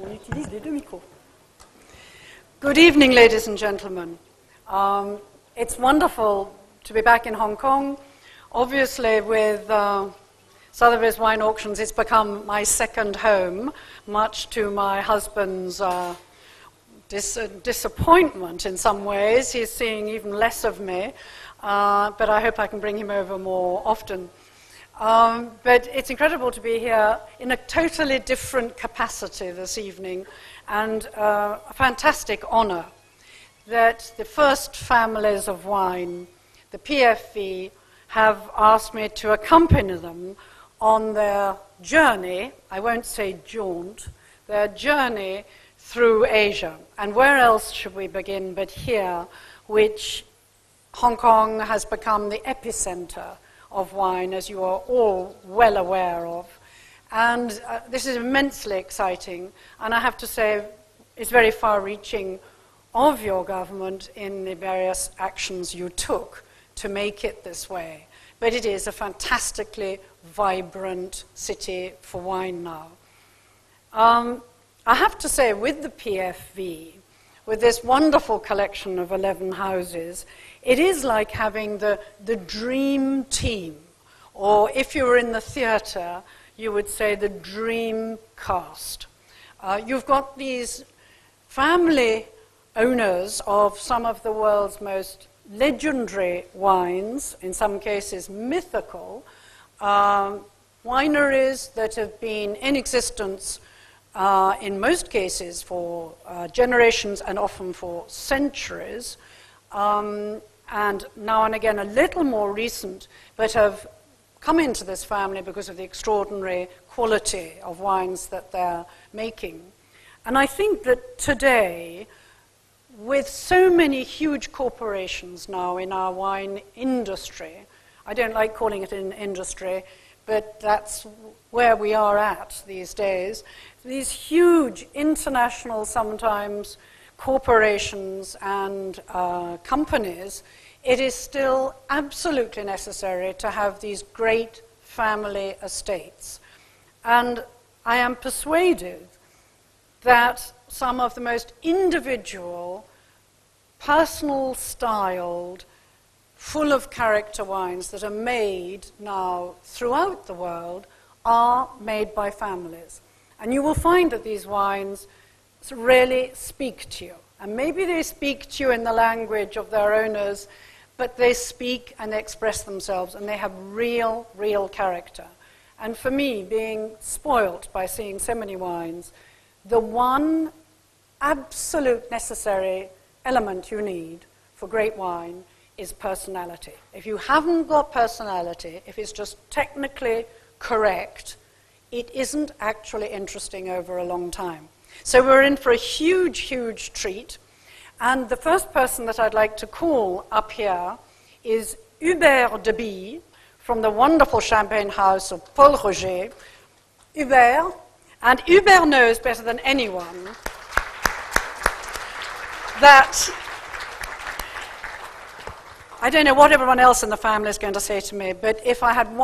On utilise les deux micros. Good evening, ladies and gentlemen. It's wonderful to be back in Hong Kong. Obviously, with Sotheby's Wine Auctions, it's become my second home, much to my husband's disappointment in some ways. He's seeing even less of me, but I hope I can bring him over more often. But it's incredible to be here in a totally different capacity this evening, and a fantastic honor that the first families of wine, the PFV, have asked me to accompany them on their journey, I won't say jaunt, their journey through Asia. And where else should we begin but here, which Hong Kong has become the epicenter of wine, as you are all well aware of. And this is immensely exciting, and I have to say it's very far-reaching of your government in the various actions you took to make it this way. But it is a fantastically vibrant city for wine now. I have to say, with the PFV, with this wonderful collection of 11 houses, it is like having the dream team, or if you were in the theatre, you would say the dream cast. You've got these family owners of some of the world's most legendary wines, in some cases mythical, wineries that have been in existence in most cases for generations and often for centuries, and now and again a little more recent, but have come into this family because of the extraordinary quality of wines that they're making. And I think that today, with so many huge corporations now in our wine industry, I don't like calling it an industry, but that's where we are at these days, these huge international, sometimes, corporations and companies, it is still absolutely necessary to have these great family estates. And I am persuaded that some of the most individual, personal styled, full of character wines that are made now throughout the world are made by families. And you will find that these wines really speak to you. And maybe they speak to you in the language of their owners, but they speak and they express themselves, and they have real, real character. And for me, being spoilt by seeing so many wines, the one absolute necessary element you need for great wine is personality. If you haven't got personality, if it's just technically correct, it isn't actually interesting over a long time. So we're in for a huge, huge treat. And the first person that I'd like to call up here is Hubert de Bille from the wonderful champagne house of Paul Roger. Hubert, and Hubert knows better than anyone that I don't know what everyone else in the family is going to say to me, but if I had one